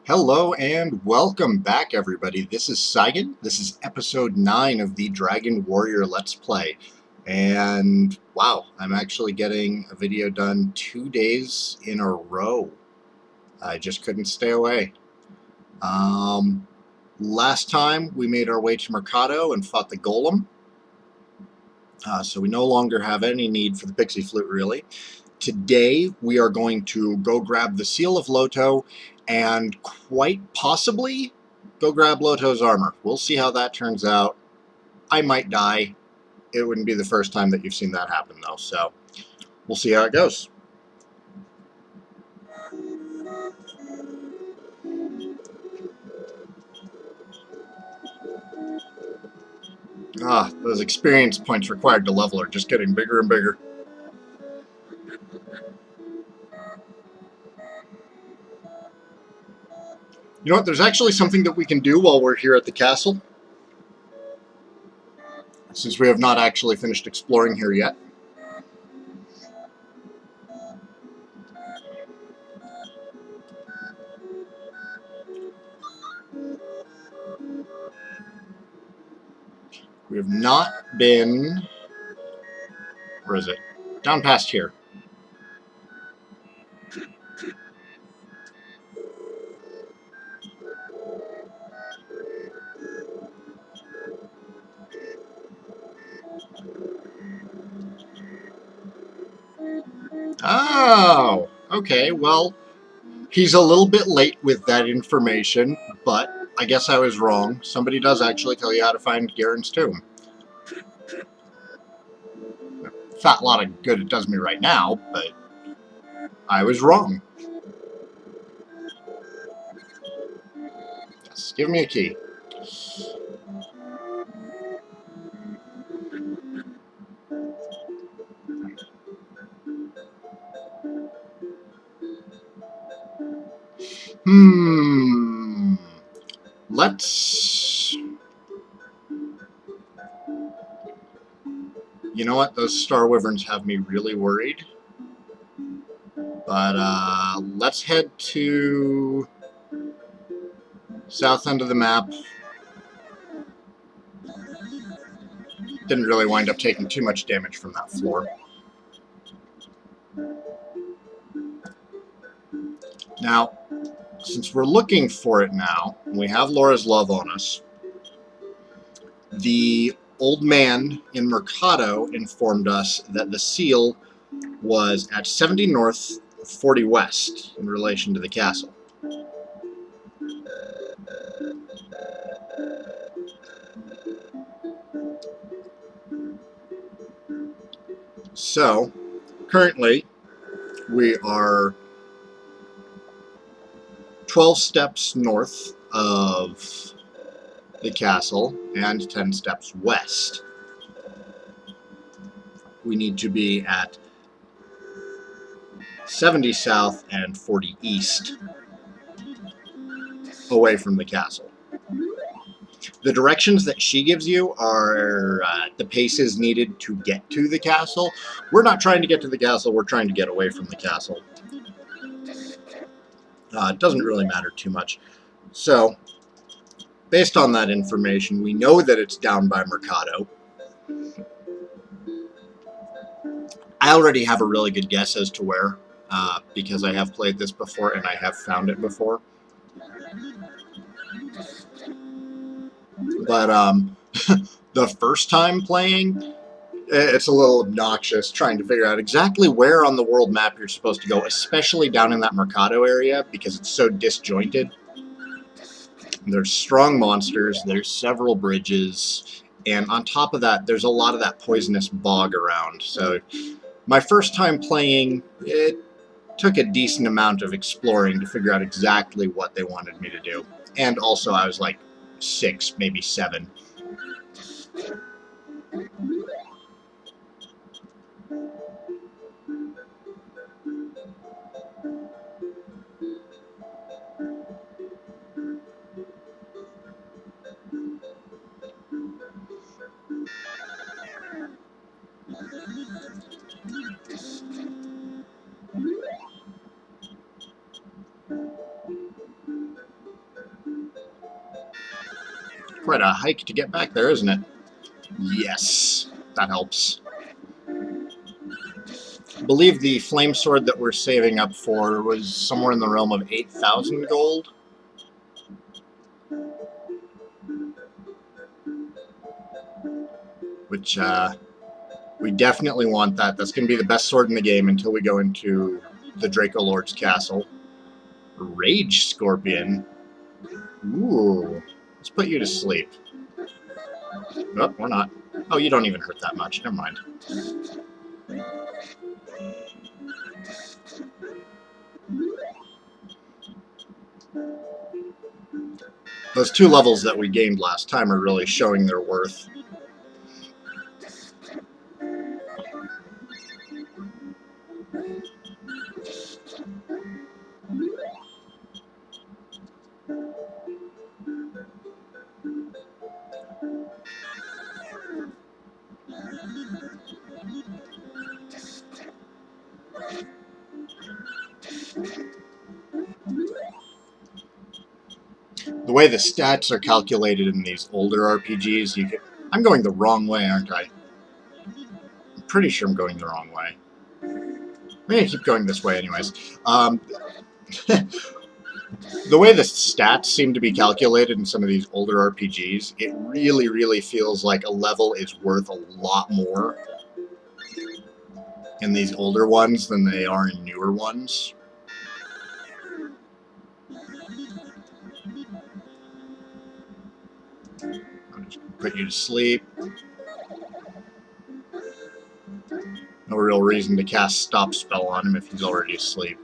Hello and welcome back, everybody. This is Saigan. This is episode 9 of the Dragon Warrior Let's Play. And wow, I'm actually getting a video done 2 days in a row. I just couldn't stay away. Last time we made our way to Mercado and fought the Golem. So we no longer have any need for the Pixie Flute, really. Today we are going to go grab the Seal of Loto and quite possibly go grab Loto's armor. We'll see how that turns out. I might die. It wouldn't be the first time that you've seen that happen, though, so we'll see how it goes. Those experience points required to level are just getting bigger and bigger. You know what? There's actually something that we can do while we're here at the castle, since we have not actually finished exploring here yet. We have not been... Where is it? Down past here. Oh, okay, well, he's a little bit late with that information, but I guess I was wrong. Somebody does actually tell you how to find Garen's tomb. Fat lot of good it does me right now, but I was wrong. Yes, give me a key. Let's... You know what? Those Star Wyverns have me really worried. But, let's head to... south end of the map. Didn't really wind up taking too much damage from that floor. Now, since we're looking for it now, and we have Laura's love on us, the old man in Mercado informed us that the seal was at 70 north, 40 west in relation to the castle. So, currently, we are 12 steps north of the castle and 10 steps west. We need to be at 70 south and 40 east away from the castle. The directions that she gives you are the paces needed to get to the castle. We're not trying to get to the castle, we're trying to get away from the castle. It doesn't really matter too much. So, based on that information, we know that it's down by Mercado. I already have a really good guess as to where, because I have played this before and I have found it before. But the first time playing, it's a little obnoxious trying to figure out exactly where on the world map you're supposed to go, especially down in that Mercado area, because it's so disjointed. There's strong monsters, there's several bridges, and on top of that, there's a lot of that poisonous bog around. So my first time playing, it took a decent amount of exploring to figure out exactly what they wanted me to do. And also, I was like 6, maybe 7. quite a hike to get back there, isn't it? Yes, that helps. I believe the flame sword that we're saving up for was somewhere in the realm of 8,000 gold. Which, we definitely want that. That's going to be the best sword in the game until we go into the Draco Lord's castle. Rage Scorpion. Ooh. Let's put you to sleep. Nope, we're not. Oh, you don't even hurt that much. Never mind. Those 2 levels that we gained last time are really showing their worth. The way the stats are calculated in these older RPGs, you can... I'm going the wrong way, aren't I? I'm pretty sure I'm going the wrong way. I'm going to keep going this way anyways. The way the stats seem to be calculated in some of these older RPGs, it really, really feels like a level is worth a lot more in these older ones than they are in newer ones. I'll just put you to sleep. No real reason to cast Stop Spell on him if he's already asleep.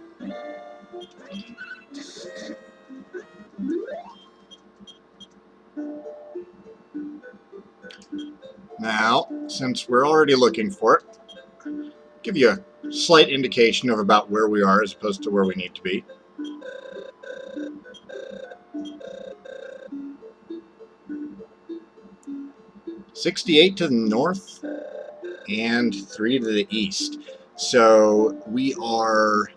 Now, since we're already looking for it, give you a slight indication of about where we are as opposed to where we need to be. $68 to the north and 3 to the east. So we are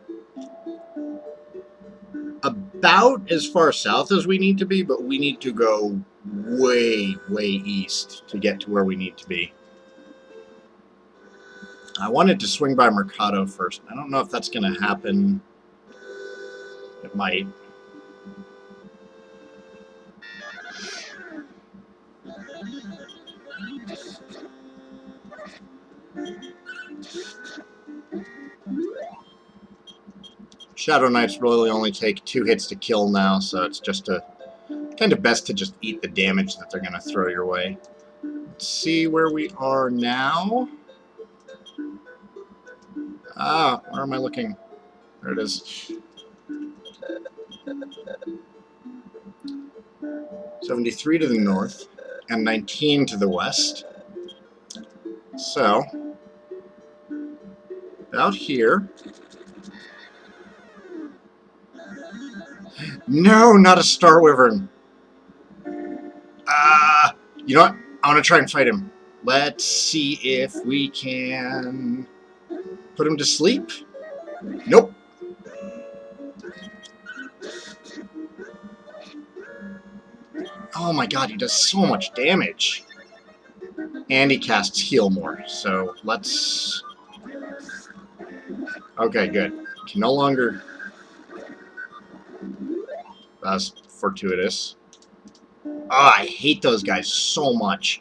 about as far south as we need to be, but we need to go way, way east to get to where we need to be. I wanted to swing by Mercado first. I don't know if that's going to happen. It might. Shadow Knights really only take 2 hits to kill now, so it's just kind of best to just eat the damage that they're going to throw your way. Let's see where we are now. Ah, where am I looking? There it is. 73 to the north and 19 to the west. So, out here. No, not a Star Wyvern. You know what? I want to try and fight him. Let's see if we can put him to sleep. Nope. Oh my god, he does so much damage. And he casts Heal more, so let's... Okay, good. Can no longer... That's fortuitous. Oh, I hate those guys so much.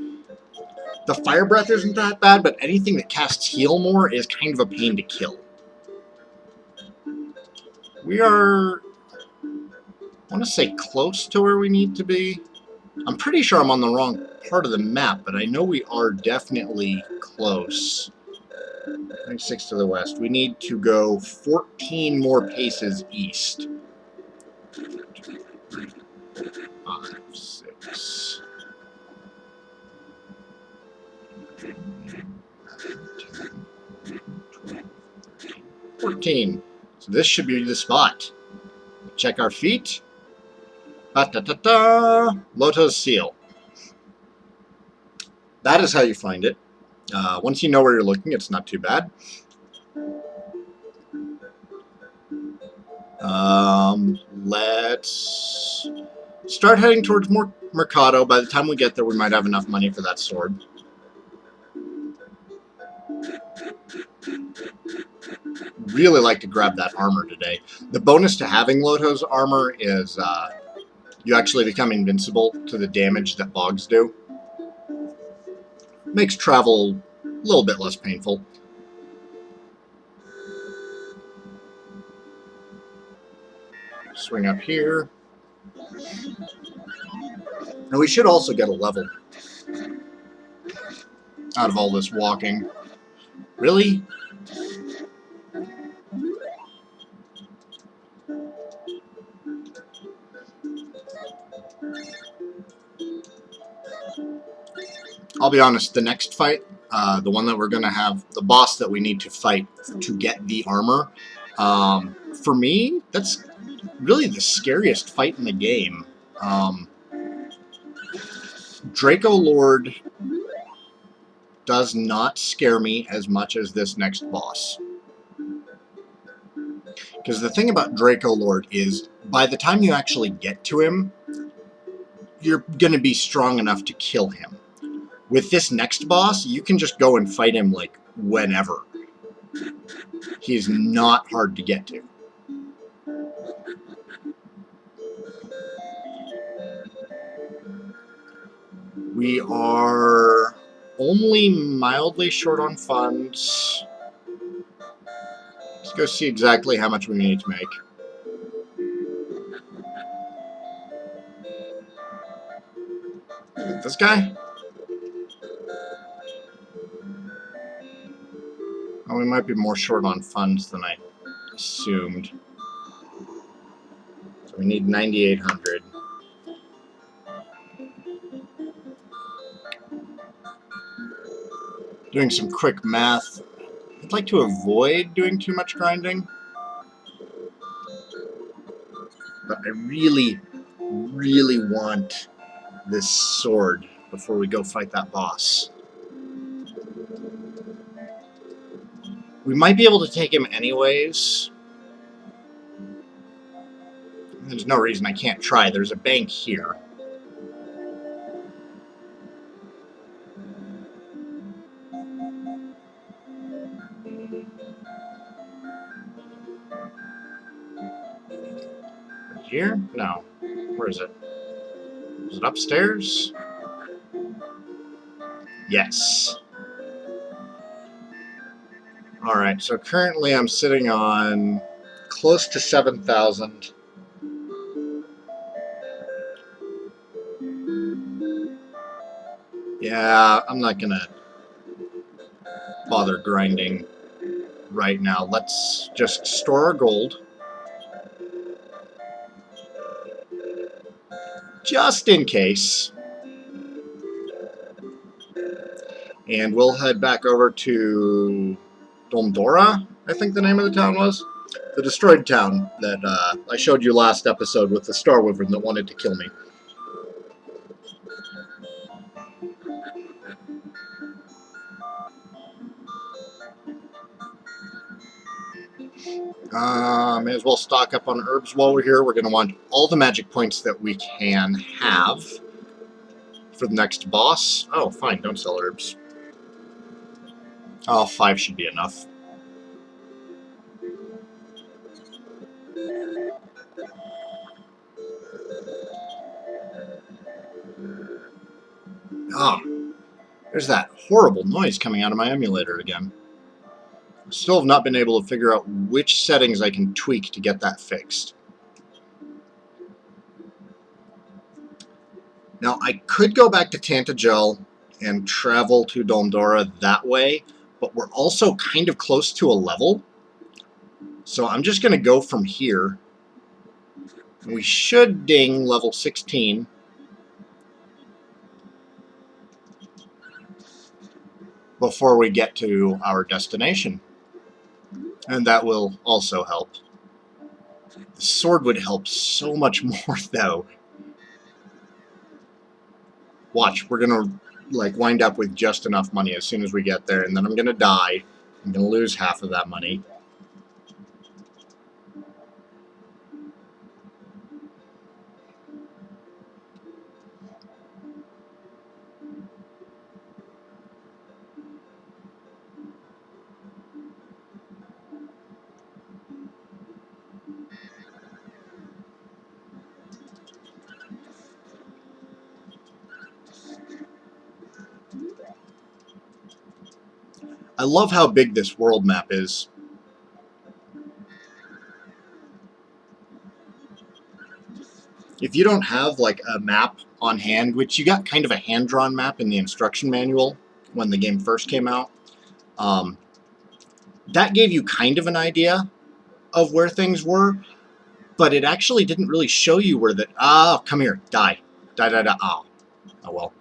The Fire Breath isn't that bad, but anything that casts Heal more is kind of a pain to kill. We are... I want to say close to where we need to be. I'm pretty sure I'm on the wrong part of the map, but I know we are definitely close. 26 to the west. We need to go 14 more paces east. 2, 3, 4, 5, 6. 14. So this should be the spot. Check our feet. Ta-ta-ta-ta! Loto's seal. That is how you find it. Once you know where you're looking, it's not too bad. Let's start heading towards more Mercado. By the time we get there, we might have enough money for that sword. Really like to grab that armor today. The bonus to having Loto's armor is you actually become invincible to the damage that bogs do. Makes travel a little bit less painful. Swing up here. And we should also get a level out of all this walking. Really? I'll be honest, the next fight, the one that we're going to have, the boss that we need to fight to get the armor, for me, that's really the scariest fight in the game. Draco Lord does not scare me as much as this next boss. Because the thing about Draco Lord is, by the time you actually get to him, you're going to be strong enough to kill him. With this next boss, you can just go and fight him, like, whenever. He's not hard to get to. We are only mildly short on funds. Let's go see exactly how much we need to make. This guy? Oh, we might be more short on funds than I assumed. So we need 9,800. Doing some quick math. I'd like to avoid doing too much grinding. But I really, really want this sword before we go fight that boss. We might be able to take him anyways. There's no reason I can't try. There's a bank here. Here? No. Where is it? Is it upstairs? Yes. Alright, so currently I'm sitting on close to 7,000. Yeah, I'm not gonna bother grinding right now. Let's just store our gold. Just in case. And we'll head back over to Domdora, I think the name of the town was. The destroyed town that I showed you last episode with the Star Wyvern that wanted to kill me. May as well stock up on herbs while we're here. We're going to want all the magic points that we can have for the next boss. Oh, fine, don't sell herbs. Oh, 5 should be enough. Oh, there's that horrible noise coming out of my emulator again. Still have not been able to figure out which settings I can tweak to get that fixed. Now, I could go back to Tantagel and travel to Domdora that way, but we're also kind of close to a level. So I'm just going to go from here. We should ding level 16. Before we get to our destination. And that will also help. The sword would help so much more, though. Watch, we're going to like wind up with just enough money as soon as we get there, and then I'm going to die. I'm going to lose half of that money. I love how big this world map is. If you don't have like a map on hand, which you got kind of a hand-drawn map in the instruction manual when the game first came out, that gave you kind of an idea of where things were, but it actually didn't really show you where the... Ah, come here, die. Die, die, die. Oh, oh well.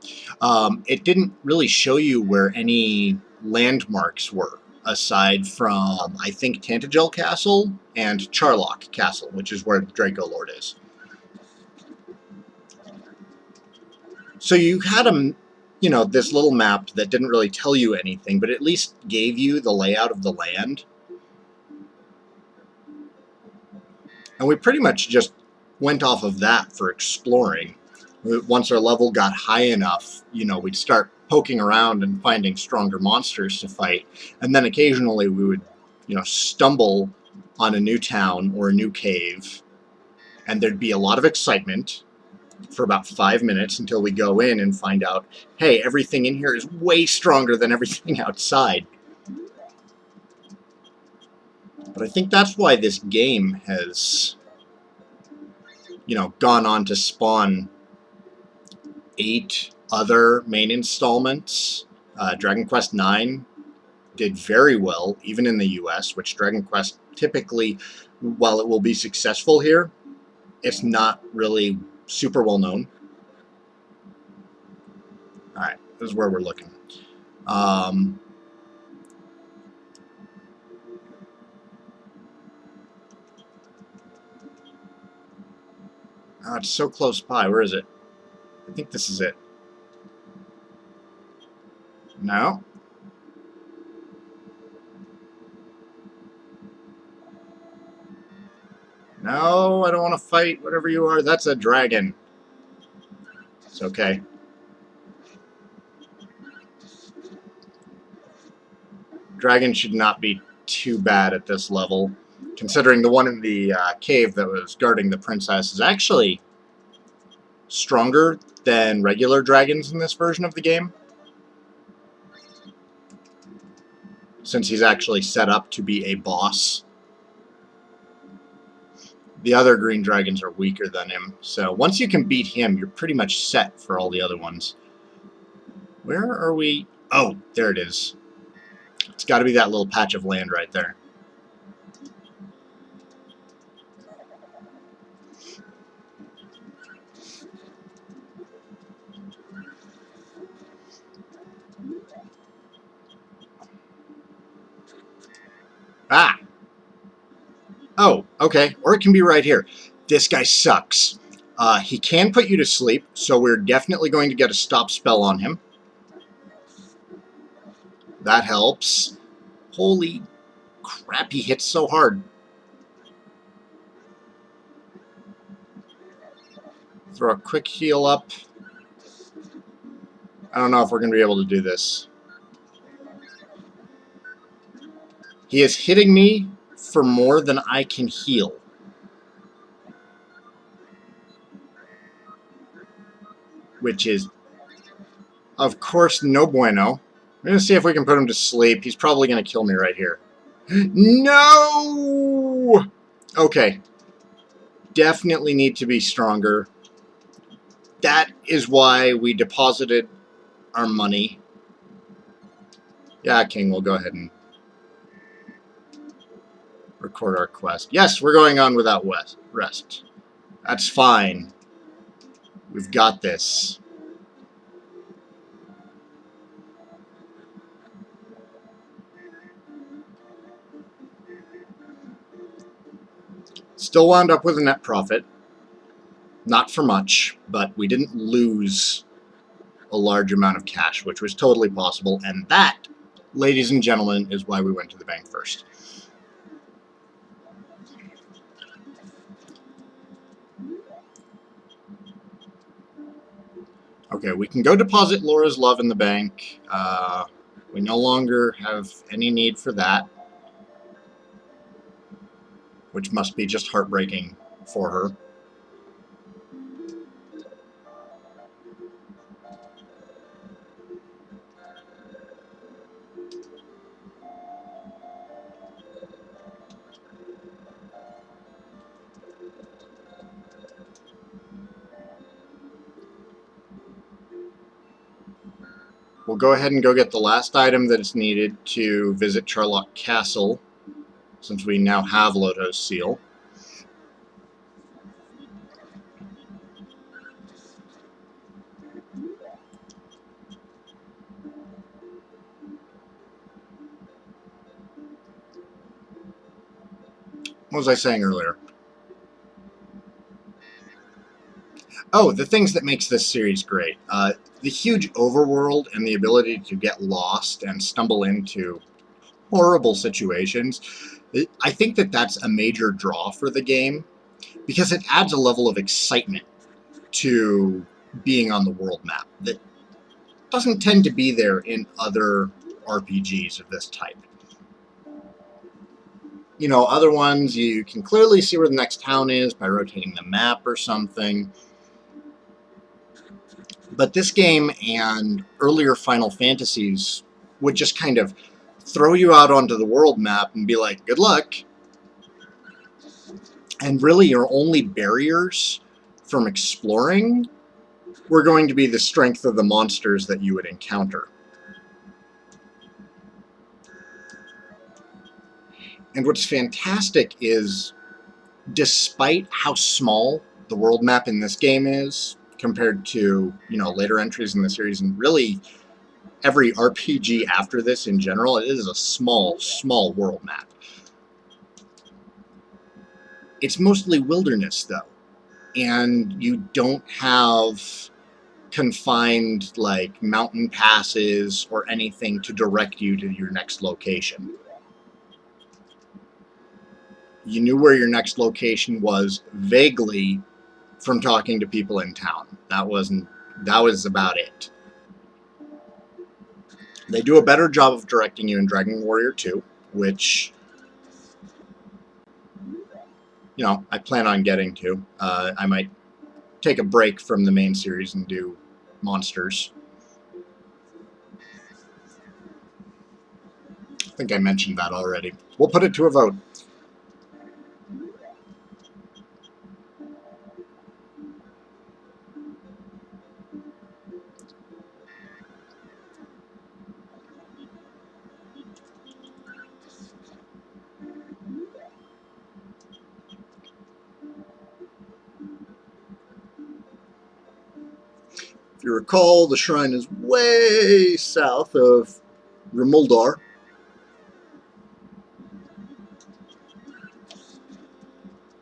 It didn't really show you where any landmarks were, aside from, I think, Tantagel Castle and Charlock Castle, which is where the Draco Lord is. So you had this little map that didn't really tell you anything, but at least gave you the layout of the land. And we pretty much just went off of that for exploring. Once our level got high enough, we'd start poking around and finding stronger monsters to fight. And then occasionally we would, stumble on a new town or a new cave. And there'd be a lot of excitement for about 5 minutes until we go in and find out, hey, everything in here is way stronger than everything outside. But I think that's why this game has, gone on to spawn 8 other main installments. Dragon Quest IX did very well, even in the US, which Dragon Quest typically, while it will be successful here, it's not really super well known. Alright, this is where we're looking. Oh, it's so close by. Where is it? I think this is it. No. No, I don't want to fight whatever you are. That's a dragon. It's okay. Dragon should not be too bad at this level, considering the one in the cave that was guarding the princess is actually stronger than regular dragons in this version of the game, since he's actually set up to be a boss. The other green dragons are weaker than him, so once you can beat him, you're pretty much set for all the other ones. Where are we? Oh, there it is. It's got to be that little patch of land right there. Ah! Oh, okay. Or it can be right here. This guy sucks. He can put you to sleep, so we're definitely going to get a stop spell on him. That helps. Holy crap, he hits so hard. Throw a quick heal up. I don't know if we're going to be able to do this. He is hitting me for more than I can heal. Which is, of course, no bueno. We're going to see if we can put him to sleep. He's probably going to kill me right here. No! Okay. Definitely need to be stronger. That is why we deposited our money. Yeah, King, we'll go ahead and record our quest. Yes, we're going on without rest. That's fine. We've got this. Still wound up with a net profit. Not for much, but we didn't lose a large amount of cash, which was totally possible. And that, ladies and gentlemen, is why we went to the bank first. Okay, we can go deposit Laura's love in the bank. We no longer have any need for that, which must be just heartbreaking for her. we'll go ahead and go get the last item that is needed to visit Charlotte Castle, since we now have Loto's seal. What was I saying earlier? Oh, the things that makes this series great. The huge overworld and the ability to get lost and stumble into horrible situations. I think that that's a major draw for the game, because it adds a level of excitement to being on the world map that doesn't tend to be there in other RPGs of this type. You know, other ones, you can clearly see where the next town is by rotating the map or something. But this game and earlier Final Fantasies would just kind of throw you out onto the world map and be like, good luck. And really, your only barriers from exploring were going to be the strength of the monsters that you would encounter. And what's fantastic is, despite how small the world map in this game is compared to, you know, later entries in the series, and really every RPG after this in general, it is a small world map. It's mostly wilderness, though, and you don't have confined, like, mountain passes or anything to direct you to your next location. You knew where your next location was vaguely from talking to people in town. That was about it. They do a better job of directing you in Dragon Warrior 2, which, you know, I plan on getting to. I might take a break from the main series and do monsters. I think I mentioned that already. We'll put it to a vote. If you recall, the shrine is way south of Rimuldar.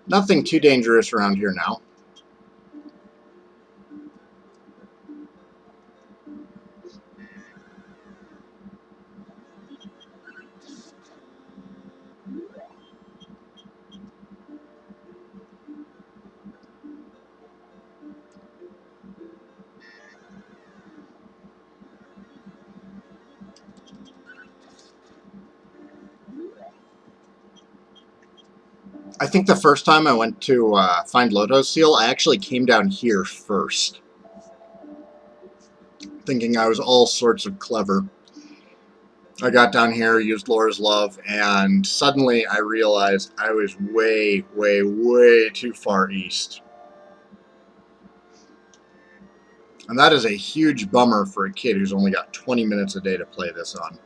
Nothing too dangerous around here now. I think the first time I went to find Loto's seal, I actually came down here first, thinking I was all sorts of clever. I got down here, used Laura's Love, and suddenly I realized I was way too far east. And that is a huge bummer for a kid who's only got 20 minutes a day to play this on.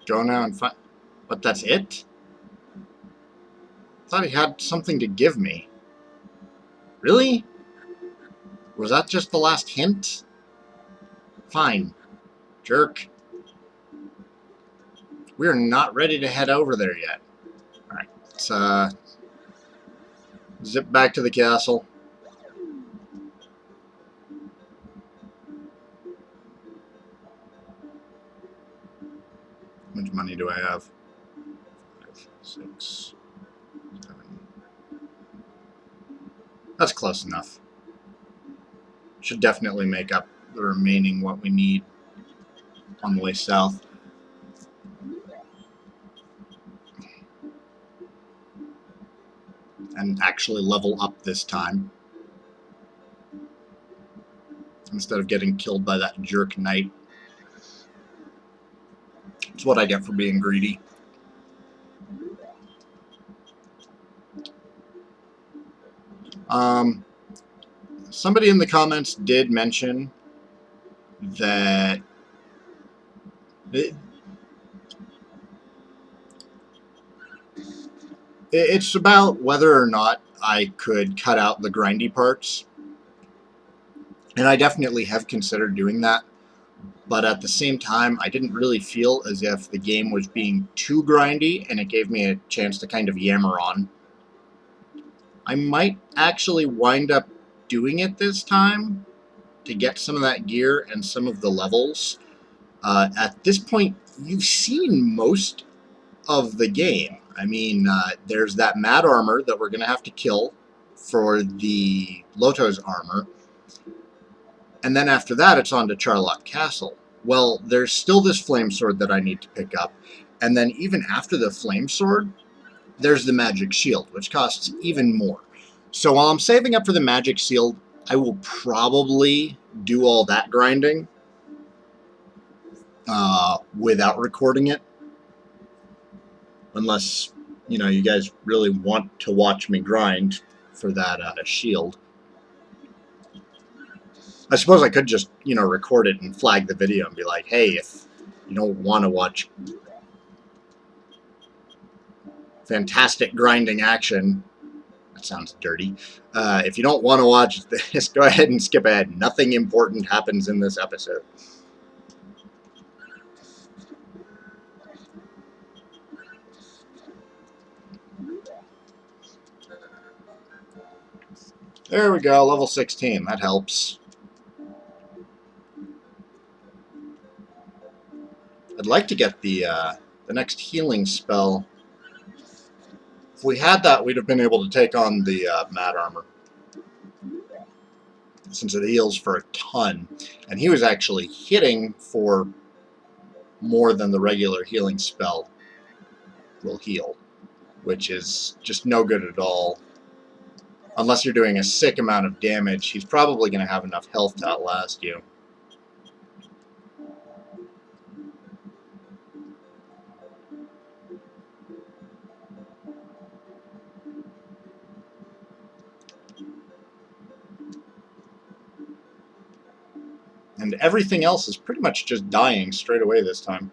Go now and find... But that's it? I thought he had something to give me. Really? Was that just the last hint? Fine. Jerk. We're not ready to head over there yet. Alright, let's zip back to the castle. How much money do I have? 5, 6, 7. That's close enough. Should definitely make up the remaining what we need on the way south. And actually level up this time. instead of getting killed by that jerk knight. It's what I get for being greedy. Somebody in the comments did mention that it's about whether or not I could cut out the grindy parts. And I definitely have considered doing that. But at the same time, I didn't really feel as if the game was being too grindy, and it gave me a chance to kind of yammer on. I might actually wind up doing it this time to get some of that gear and some of the levels. At this point, you've seen most of the game. I mean, there's that mad armor that we're going to have to kill for the Loto's armor. And then after that, it's on to Charlotte Castle. Well, there's still this flame sword that I need to pick up. And then even after the flame sword, there's the magic shield, which costs even more. So while I'm saving up for the magic shield, I will probably do all that grinding without recording it. Unless, you know, you guys really want to watch me grind for that shield. I suppose I could just, you know, record it and flag the video and be like, hey, if you don't want to watch fantastic grinding action, that sounds dirty. If you don't want to watch this, go ahead and skip ahead. Nothing important happens in this episode. There we go, level 16. That helps. I'd like to get the next healing spell. If we had that, we'd have been able to take on the mad armor, since it heals for a ton. And he was actually hitting for more than the regular healing spell will heal, which is just no good at all. Unless you're doing a sick amount of damage, he's probably going to have enough health to outlast you. And everything else is pretty much just dying straight away this time.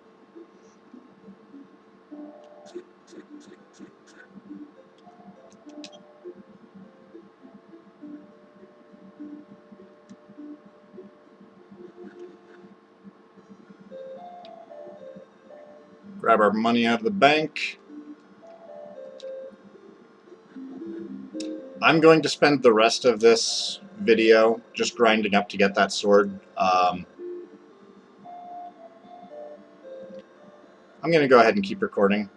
Grab our money out of the bank. I'm going to spend the rest of this video just grinding up to get that sword. I'm going to go ahead and keep recording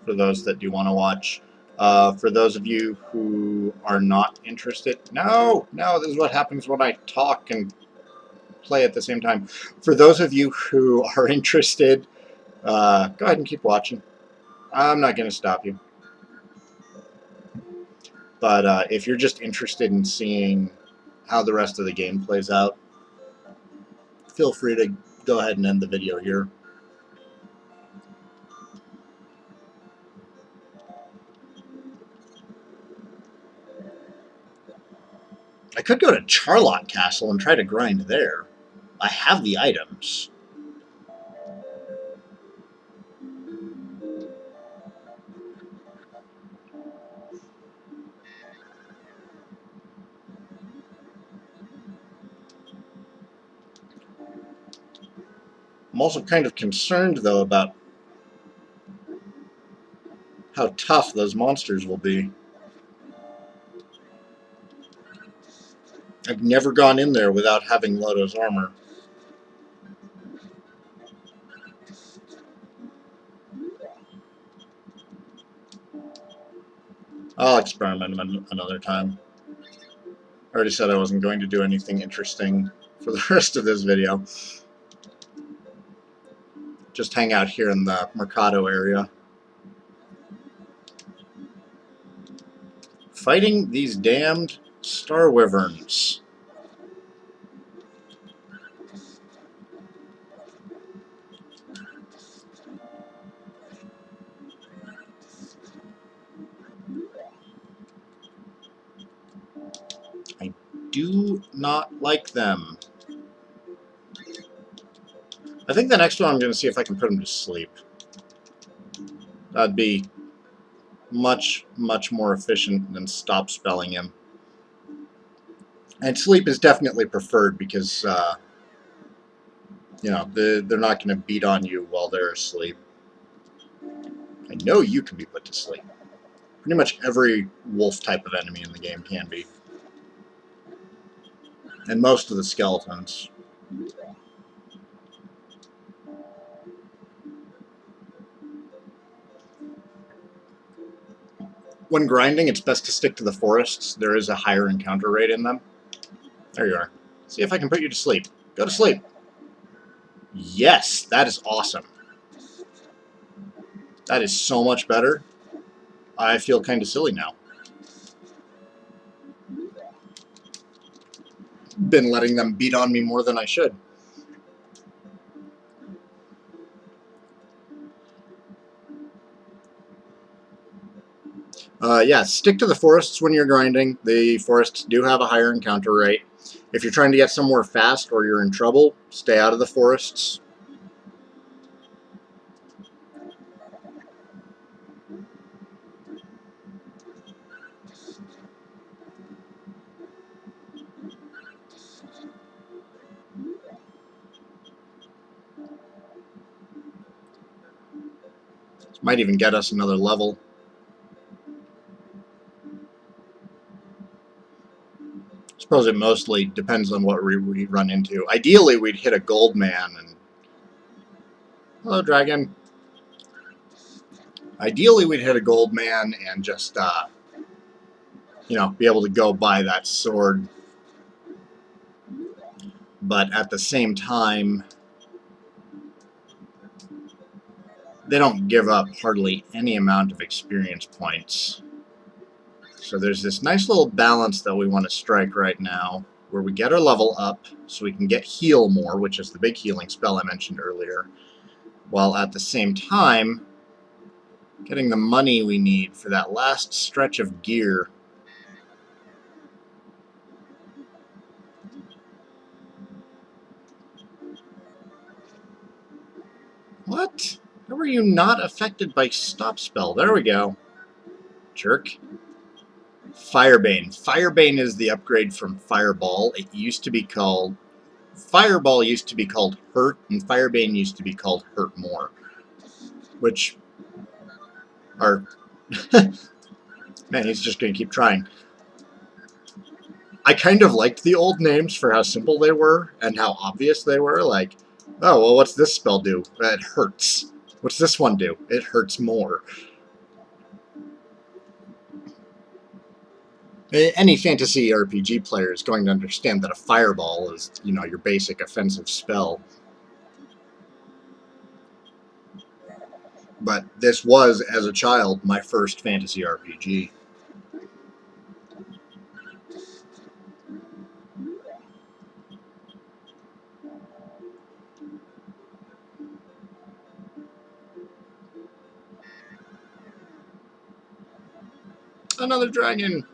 for those that do want to watch. For those of you who are not interested... No, this is what happens when I talk and play at the same time. For those of you who are interested, go ahead and keep watching. I'm not going to stop you. But if you're just interested in seeing how the rest of the game plays out, feel free to go ahead and end the video here. I could go to Charlotte Castle and try to grind there. I have the items. I'm also kind of concerned, though, about how tough those monsters will be. I've never gone in there without having Loto's armor. I'll experiment another time. I already said I wasn't going to do anything interesting for the rest of this video. Just hang out here in the Mercado area. Fighting these damned star wyverns. do not like them. I think the next one I'm going to see if I can put him to sleep. That'd be much, much more efficient than stop spelling him. And sleep is definitely preferred because, you know, they're not going to beat on you while they're asleep. I know you can be put to sleep. Pretty much every wolf type of enemy in the game can be. And most of the skeletons. When grinding, it's best to stick to the forests. There is a higher encounter rate in them. There you are. See if I can put you to sleep. Go to sleep. Yes, that is awesome. That is so much better. I feel kind of silly now. Been letting them beat on me more than I should. Yeah, stick to the forests when you're grinding. The forests do have a higher encounter rate. If you're trying to get somewhere fast or you're in trouble, stay out of the forests. This might even get us another level. I suppose it mostly depends on what we run into. Ideally, we'd hit a gold man and... Hello, dragon. Ideally, we'd hit a gold man and just, you know, be able to go buy that sword. But at the same time, they don't give up hardly any amount of experience points. So there's this nice little balance that we want to strike right now, where we get our level up so we can get heal more, which is the big healing spell I mentioned earlier, while at the same time getting the money we need for that last stretch of gear. What? How were you not affected by stop spell? There we go. Jerk. Firebane. Firebane is the upgrade from Fireball. It used to be called... Fireball used to be called Hurt, and Firebane used to be called Hurt More. Which are... Man, he's just going to keep trying. I kind of liked the old names for how simple they were and how obvious they were. Like, oh, well, what's this spell do? It hurts. What's this one do? It hurts more. Any fantasy RPG player is going to understand that a fireball is, you know, your basic offensive spell. But this was, as a child, my first fantasy RPG. Another dragon!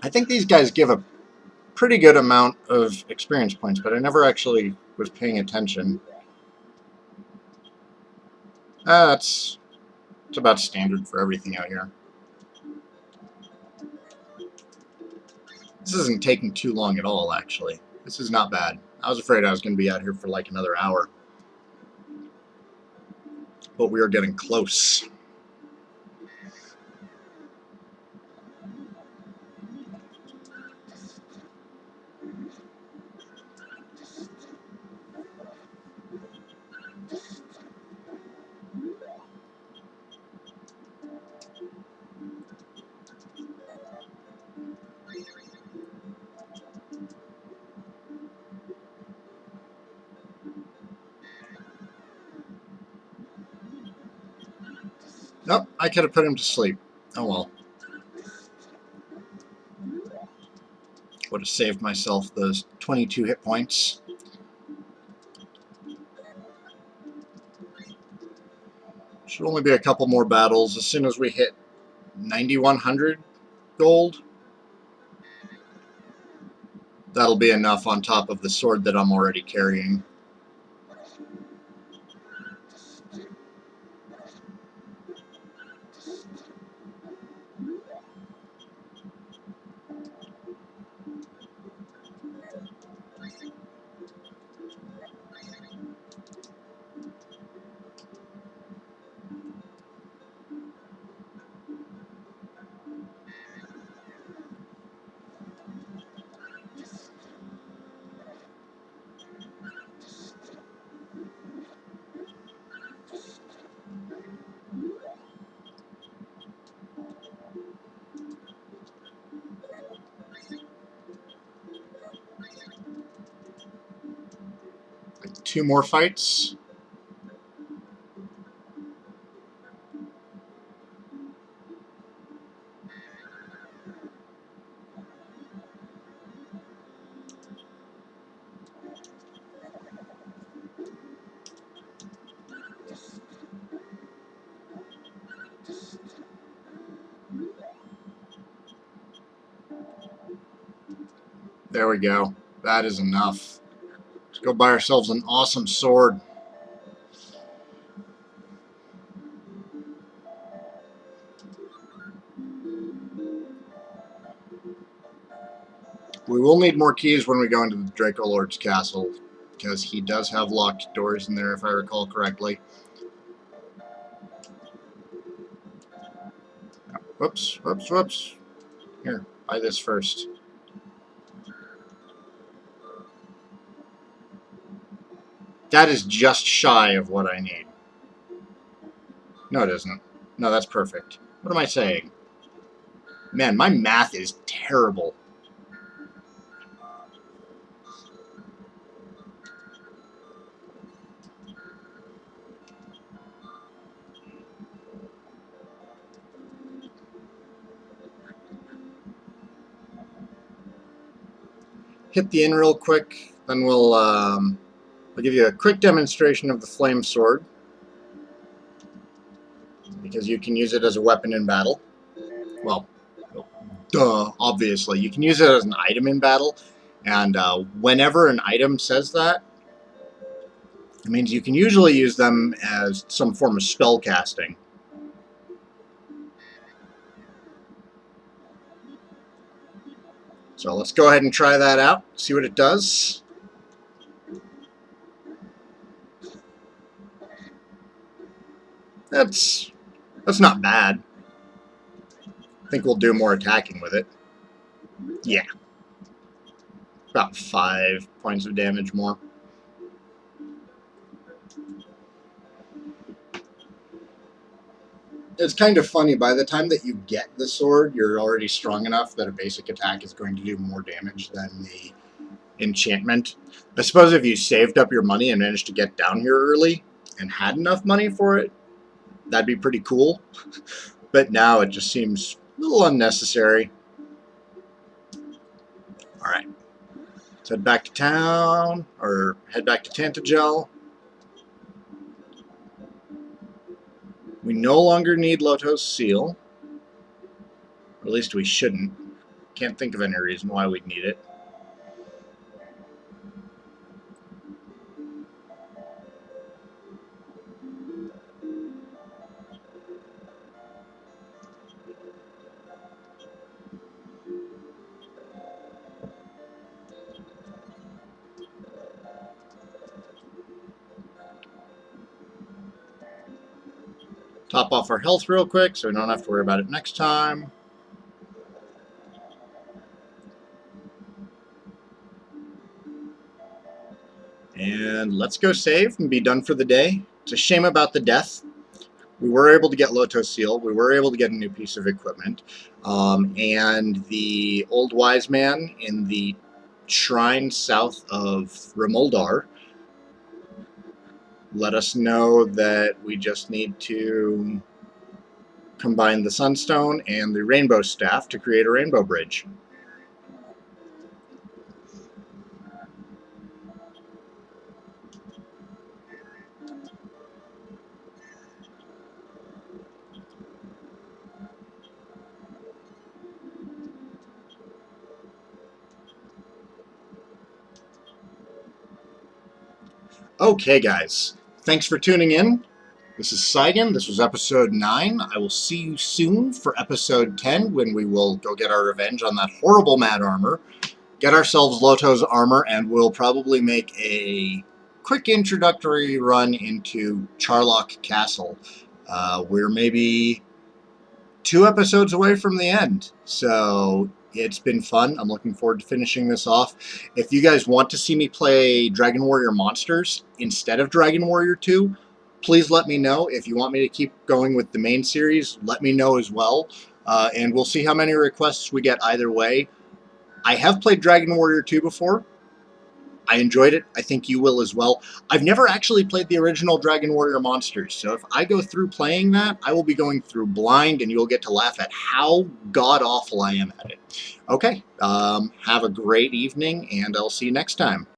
I think these guys give a pretty good amount of experience points, but I never actually was paying attention. It's about standard for everything out here. This isn't taking too long at all, actually. This is not bad. I was afraid I was going to be out here for like another hour. But we are getting close. Nope, I could have put him to sleep. Oh well. Would have saved myself those 22 hit points. Should only be a couple more battles. As soon as we hit 9,100 gold, That'll be enough on top of the sword that I'm already carrying. Like 2 more fights. There we go. That is enough. Let's go buy ourselves an awesome sword. We will need more keys when we go into the Draco Lord's castle, because he does have locked doors in there, if I recall correctly. Whoops, whoops, whoops. Here, buy this first. That is just shy of what I need. No, it isn't. No, that's perfect. What am I saying? Man, my math is terrible. Hit the inn real quick, then I'll give you a quick demonstration of the flame sword, because you can use it as a weapon in battle. Well, duh, obviously. You can use it as an item in battle, and whenever an item says that, it means you can usually use them as some form of spell casting. So let's go ahead and try that out, see what it does. That's not bad. I think we'll do more attacking with it. Yeah. About 5 points of damage more. It's kind of funny, by the time that you get the sword, you're already strong enough that a basic attack is going to do more damage than the enchantment. I suppose if you saved up your money and managed to get down here early and had enough money for it, that'd be pretty cool. But now it just seems a little unnecessary. Alright. Let's head back to town, or head back to Tantagel. We no longer need Loto's seal. Or at least we shouldn't. Can't think of any reason why we'd need it. Top off our health real quick so we don't have to worry about it next time. And let's go save and be done for the day. It's a shame about the death. We were able to get Loto's seal. We were able to get a new piece of equipment. And the old wise man in the shrine south of Remoldar let us know that we just need to combine the Sunstone and the Rainbow Staff to create a Rainbow Bridge. Okay, guys, thanks for tuning in. This is Saigan. This was episode 9. I will see you soon for episode 10 when we will go get our revenge on that horrible mad armor, get ourselves Loto's armor, and we'll probably make a quick introductory run into Charlock Castle. We're maybe 2 episodes away from the end, so it's been fun. I'm looking forward to finishing this off. If you guys want to see me play Dragon Warrior Monsters instead of Dragon Warrior 2, please let me know. If you want me to keep going with the main series, let me know as well. And we'll see how many requests we get either way. I have played Dragon Warrior 2 before. I enjoyed it. I think you will as well. I've never actually played the original Dragon Warrior Monsters, so if I go through playing that, I will be going through blind, and you'll get to laugh at how god-awful I am at it. Okay, have a great evening, and I'll see you next time.